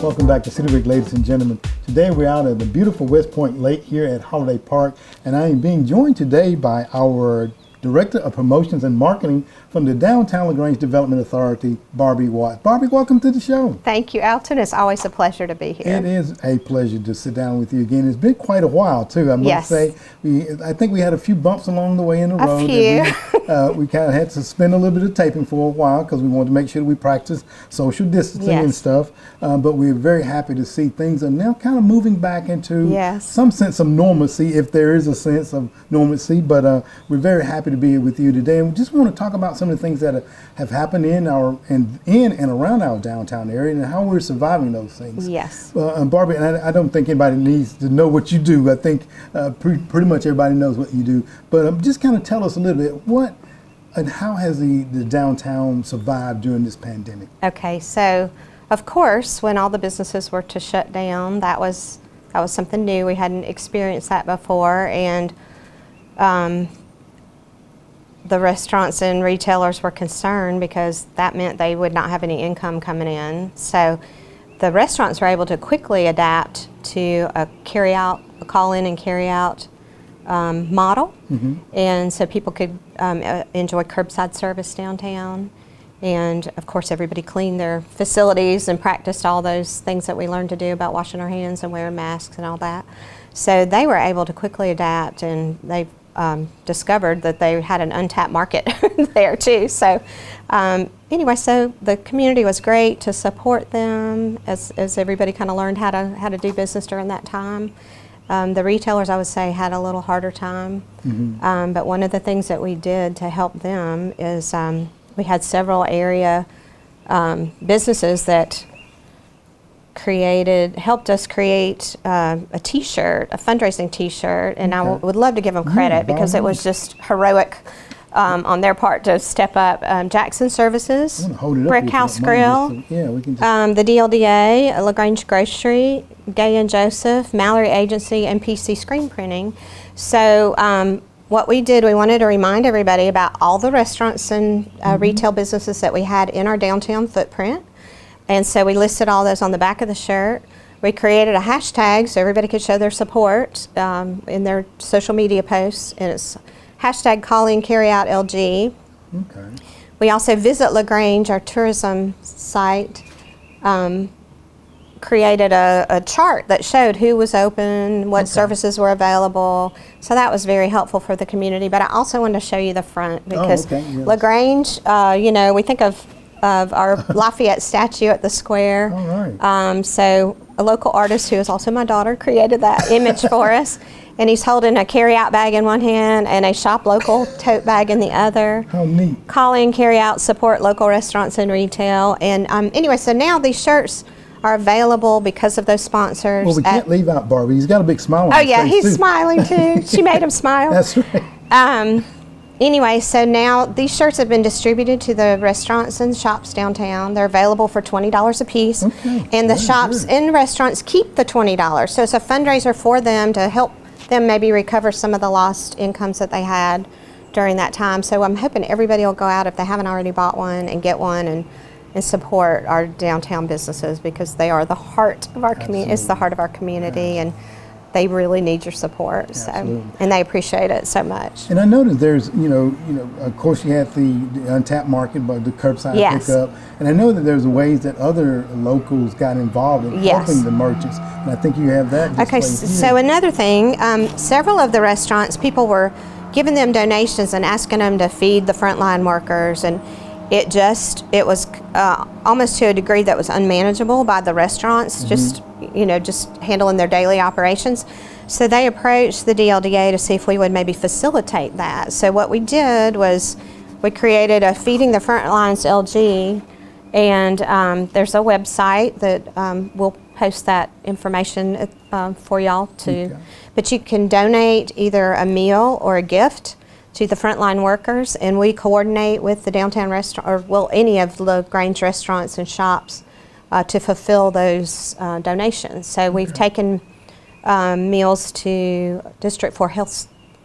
Welcome back to City Week, ladies and gentlemen. Today we're out at the beautiful West Point Lake here at Holiday Park, and I am being joined today by our Director of Promotions and Marketing from the Downtown LaGrange Development Authority, Barbie Watts. Barbie, welcome to the show. Thank you, Alton. It's always a pleasure to be here. It is a pleasure to sit down with you again. It's been quite a while, too. I must say, I think we had a few bumps along the way in the road. A few. We kind of had to suspend a little bit of taping for a while because we wanted to make sure we practice social distancing and stuff. But we're very happy to see things are now kind of moving back into some sense of normalcy, if there is a sense of normalcy. But we're very happy to be here with you today, and we just want to talk about some of the things that have happened in and around our downtown area and how we're surviving those things. Yes. And Barbie, and I don't think anybody needs to know what you do. I think pretty much everybody knows what you do. But just kind of tell us a little bit what and how has the downtown survived during this pandemic? Okay, so of course, when all the businesses were to shut down, that was something new. We hadn't experienced that before, and the restaurants and retailers were concerned because that meant they would not have any income coming in. So the restaurants were able to quickly adapt to a call in and carry out model. And so people could enjoy curbside service downtown. And of course everybody cleaned their facilities and practiced all those things that we learned to do about washing our hands and wearing masks and all that. So they were able to quickly adapt, and they discovered that they had an untapped market there too. So anyway, so the community was great to support them as everybody kind of learned how to do business during that time. The retailers, I would say, had a little harder time. But one of the things that we did to help them is we had several area businesses that helped us create a t-shirt, a fundraising t-shirt, and I would love to give them credit because it was just heroic on their part to step up. Jackson Services, Brick House Grill, the DLDA, LaGrange Grocery, Gay and Joseph, Mallory Agency, and PC Screen Printing. So what we did, we wanted to remind everybody about all the restaurants and retail businesses that we had in our downtown footprint. And so we listed all those on the back of the shirt. We created a hashtag so everybody could show their support in their social media posts, and it's hashtag calling carryout LG. We also Visit LaGrange, our tourism site, created a chart that showed who was open, what services were available. So that was very helpful for the community. But I also wanted to show you the front because LaGrange, we think of our Lafayette statue at the square. So a local artist who is also my daughter created that image for us, and he's holding a carry-out bag in one hand and a shop local tote bag in the other. How neat. Calling, carry-out, support local restaurants and retail. And anyway, so now these shirts are available because of those sponsors. Well, we can't leave out Barbie. He's got a big smile on his face. Oh yeah, he's smiling too. She made him smile. That's right. Anyway, so now these shirts have been distributed to the restaurants and shops downtown. They're available for $20 a piece. And the shops and restaurants keep the $20. So it's a fundraiser for them to help them maybe recover some of the lost incomes that they had during that time. So I'm hoping everybody will go out, if they haven't already bought one, and get one and support our downtown businesses because they are the heart of our community. It's the heart of our community, and they really need your support. So, and they appreciate it so much. And I noticed there's, of course you had the untapped market, but the curbside pickup. And I know that there's ways that other locals got involved in helping the merchants. And I think you have that. Okay, so another thing, several of the restaurants, people were giving them donations and asking them to feed the frontline workers, and it was almost to a degree that was unmanageable by the restaurants, just handling their daily operations. So they approached the DLDA to see if we would maybe facilitate that. So what we did was we created a Feeding the Frontlines LG, and there's a website that we'll post that information for y'all too. But you can donate either a meal or a gift to the frontline workers, and we coordinate with the downtown restaurant, any of the LaGrange restaurants and shops to fulfill those donations. So we've taken meals to District 4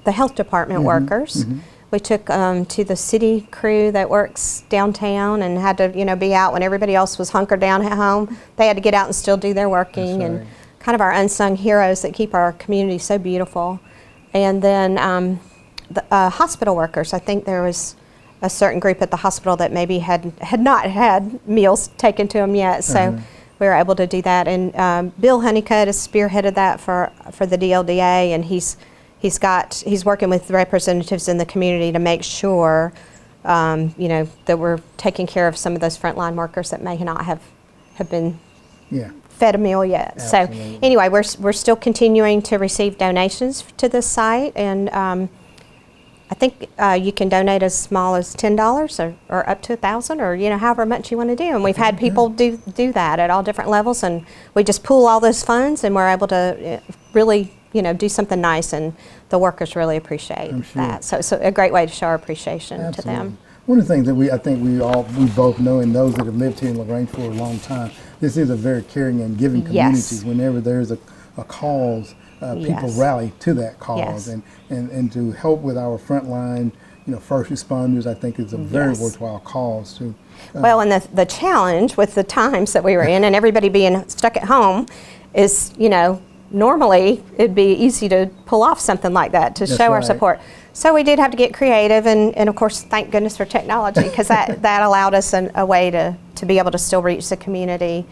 the health department workers. We took to the city crew that works downtown and had to, you know, be out when everybody else was hunkered down at home. They had to get out and still do their working. That's right. And kind of our unsung heroes that keep our community so beautiful. And then the hospital workers. I think there was a certain group at the hospital that maybe had not had meals taken to them yet. So we were able to do that. And Bill Honeycutt has spearheaded that for the DLDA, and he's working with representatives in the community to make sure, you know, that we're taking care of some of those frontline workers that may not have been fed a meal yet. Absolutely. So anyway, we're still continuing to receive donations to this site, and I think you can donate as small as $10 or up to $1,000, or, you know, however much you want to do. And we've had people do that at all different levels, and we just pool all those funds, and we're able to really, you know, do something nice, and the workers really appreciate that. So it's a great way to show our appreciation to them. One of the things that I think we both know, and those that have lived here in LaGrange for a long time, this is a very caring and giving community. Whenever there's a cause, people rally to that cause, and to help with our frontline, you know, first responders, I think is a very worthwhile cause too. Well, and the challenge with the times that we were in and everybody being stuck at home is, you know, normally it'd be easy to pull off something like that to show our support. So we did have to get creative, and of course, thank goodness for technology, because that allowed us a way to be able to still reach the community.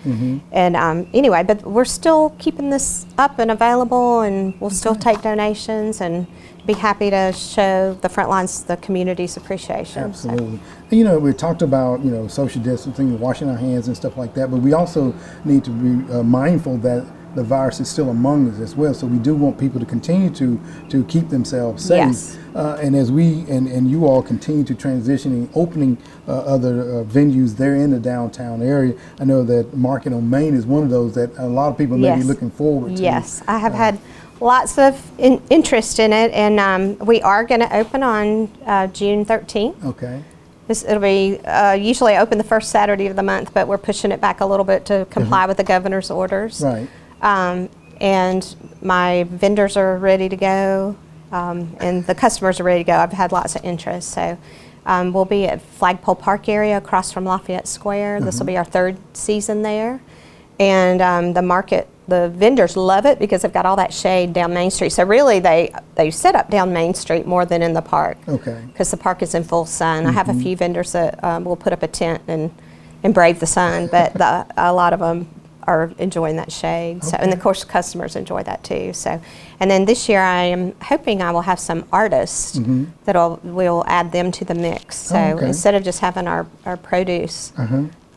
And anyway, but we're still keeping this up and available, and we'll still take donations and be happy to show the front lines, the community's appreciation. Absolutely. So. You know, we talked about, you know, social distancing, washing our hands and stuff like that, but we also need to be mindful that the virus is still among us as well. So we do want people to continue to keep themselves safe. Yes. And as we and you all continue to transition and opening other venues there in the downtown area, I know that Market on Main is one of those that a lot of people may be looking forward to. Yes, I have had lots of interest in it, and we are going to open on June 13th. Okay. It'll be usually open the first Saturday of the month, but we're pushing it back a little bit to comply with the governor's orders. Right. And my vendors are ready to go, and the customers are ready to go. I've had lots of interest. So we'll be at Flagpole Park area across from Lafayette Square. This will be our third season there. And the vendors love it because they've got all that shade down Main Street. So really they set up down Main Street more than in the park. Okay. Because the park is in full sun. I have a few vendors that will put up a tent and brave the sun, but a lot of them are enjoying that shade. Okay. So, and of course customers enjoy that too. So, and then this year I am hoping I will have some artists that we'll add them to the mix. So instead of just having our produce,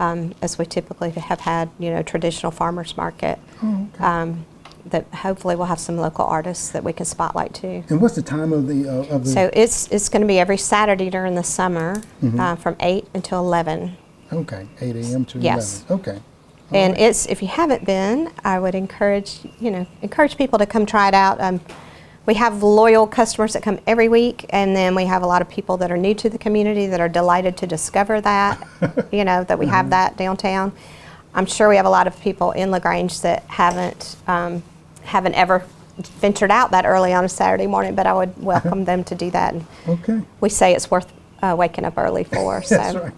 as we typically have had, you know, traditional farmers market, that hopefully we'll have some local artists that we can spotlight too. And what's the time of the? So it's going to be every Saturday during the summer, from 8 until 11. Okay, 8 a.m. to 11. Okay. And if you haven't been, I would encourage people to come try it out. We have loyal customers that come every week, and then we have a lot of people that are new to the community that are delighted to discover that, you know, that we have that downtown. I'm sure we have a lot of people in LaGrange that haven't ever ventured out that early on a Saturday morning, but I would welcome them to do that. And we say it's worth waking up early for. So. That's right.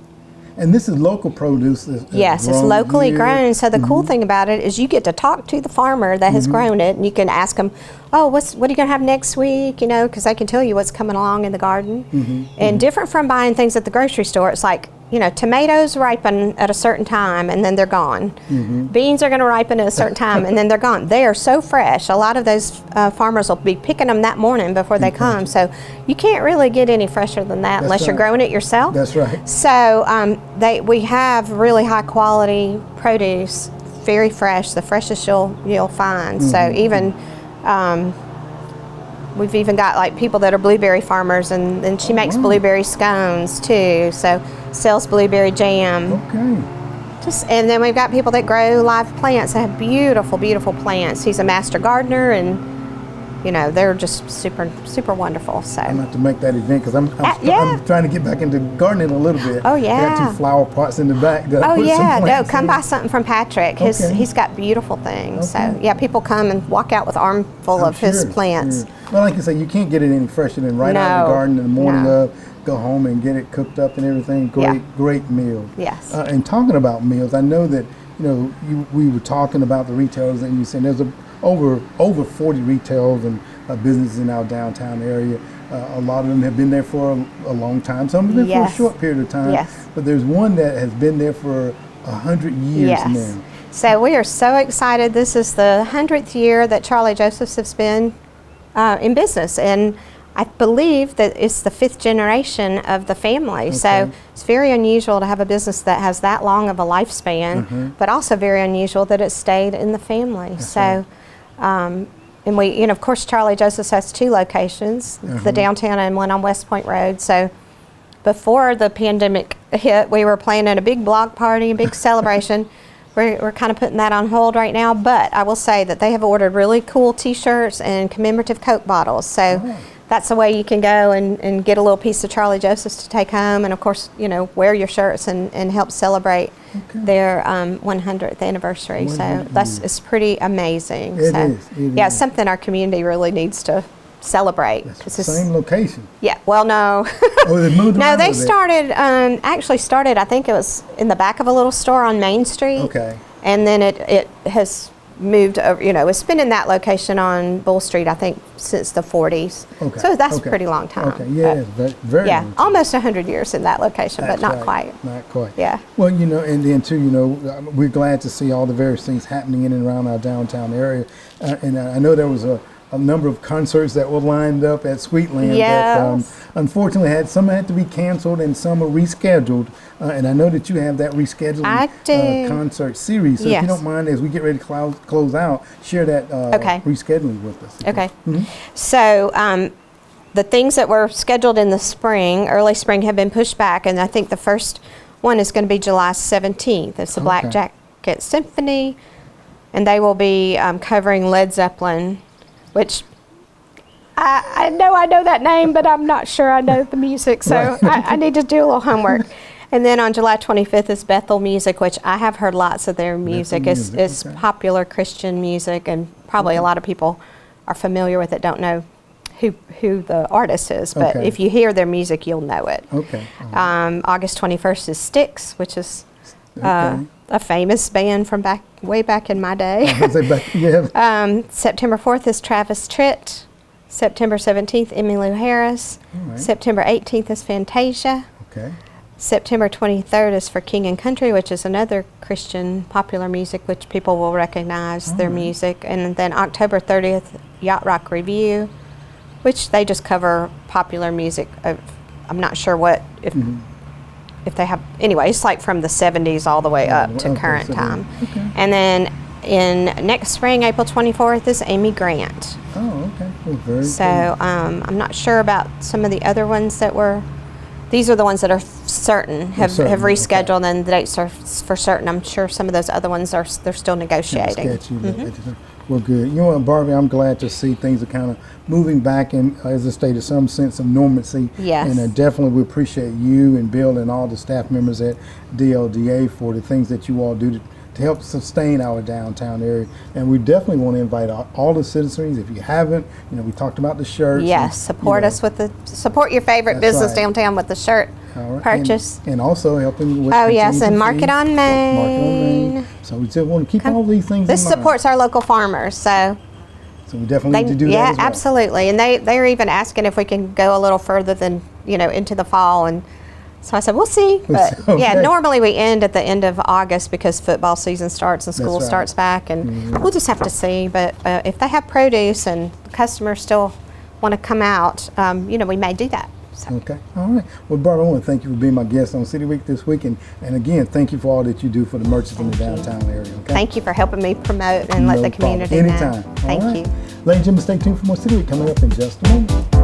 And this is local produce. Yes, it's locally grown. So the cool thing about it is you get to talk to the farmer that has grown it, and you can ask them, oh, what are you going to have next week? You know, because they can tell you what's coming along in the garden. And different from buying things at the grocery store, it's like, you know, tomatoes ripen at a certain time and then they're gone. Beans are going to ripen at a certain time and then they're gone. They are so fresh. A lot of those farmers will be picking them that morning before they come. So you can't really get any fresher than that unless you're growing it yourself. That's right. So we have really high quality produce, very fresh, the freshest you'll find. So even we've even got like people that are blueberry farmers, and she makes blueberry scones too. So sells blueberry jam. And then we've got people that grow live plants. They have beautiful, beautiful plants. He's a master gardener, and they're just super, super wonderful. So I'm going to have to make that event because I'm trying to get back into gardening a little bit. Oh, yeah. I got 2 flower pots in the back that I put yeah. some plants Come in. buy something from Patrick. He's got beautiful things. Okay. So, yeah, people come and walk out with armful of his plants. Sure. Well, like you say, you can't get it any fresher than out of the garden in the morning of, go home and get it cooked up and everything. Great meal. Yes. And talking about meals, I know that, we were talking about the retailers and you said there's over 40 retailers and businesses in our downtown area. A lot of them have been there for a long time. Some have been for a short period of time. Yes. But there's one that has been there for 100 years now. So we are so excited. This is the 100th year that Charlie Joseph's has been in business, and I believe that it's the 5th generation of the family. So it's very unusual to have a business that has that long of a lifespan, but also very unusual that it stayed in the family. So. And we, of course, Charlie Joseph's has 2 locations, the downtown and one on West Point Road. So before the pandemic hit, we were planning a big block party, a big celebration. We're kind of putting that on hold right now, but I will say that they have ordered really cool T-shirts and commemorative Coke bottles. So that's the way you can go and get a little piece of Charlie Joseph's to take home, and of course, wear your shirts and help celebrate their 100th anniversary. So it's pretty amazing. It is. It's something our community really needs to celebrate. It's the same location. Yeah. Well, no. They moved no, they started. Actually started. I think it was in the back of a little store on Main Street. Okay. And then it has moved over, it's been in that location on Bull Street, I think, since the 40s. Okay. So that's a pretty long time. Okay, yeah, very long time. Almost 100 years in that location, but not quite. Not quite. Yeah. Well, and then too, we're glad to see all the various things happening in and around our downtown area. And I know there was a number of concerts that were lined up at Sweetland that unfortunately some had to be canceled and some are rescheduled. And I know that you have that rescheduled concert series. So if you don't mind, as we get ready to close out, share that rescheduling with us. Okay. So the things that were scheduled in the spring, early spring, have been pushed back, and I think the first one is going to be July 17th. It's the Black Jacket Symphony, and they will be covering Led Zeppelin, which I know that name, but I'm not sure I know the music, so I need to do a little homework. And then on July 25th is Bethel Music, which I have heard lots of their music. It's popular Christian music, and probably a lot of people are familiar with it, don't know who the artist is, but if you hear their music, you'll know it. August 21st is Styx, which is a famous band from way back in my day. September 4th is Travis Tritt. September 17th, Emmylou Harris. September 18th is Fantasia. September 23rd is for King and Country, which is another Christian popular music, which people will recognize their music. And then October 30th, Yacht Rock Review, which they just cover popular music. I'm not sure if they have, anyway, it's like from the 70s all the way up to current time. And then next spring, April 24th, is Amy Grant. Oh, okay. Well, very so I'm not sure about some of the other ones that were. These are the ones that are certain, have rescheduled, and the dates are for certain. I'm sure some of those other ones they're still negotiating. Well, good. You know what, Barbie, I'm glad to see things are kind of moving back in, as I stated, some sense of normalcy. Yes. And definitely we appreciate you and Bill and all the staff members at DLDA for the things that you all do to help sustain our downtown area. And we definitely want to invite all the citizens. If you haven't, we talked about the shirts. Yes, support us support your favorite business downtown with the shirt purchase. And also helping with and Market on Main. So we just want to keep all these things in mind. This supports our local farmers, so we definitely need to do that as well. Absolutely. And they're even asking if we can go a little further than, into the fall. And so I said, we'll see. But normally we end at the end of August because football season starts and school starts back, and we'll just have to see. But if they have produce and customers still want to come out, we may do that. So. Okay. All right. Well, Barbara, I want to thank you for being my guest on City Week this week. And again, thank you for all that you do for the merchants in the downtown area. Okay? Thank you for helping me promote and let the community know. Anytime. Thank you. Ladies and gentlemen, stay tuned for more City Week coming up in just a moment.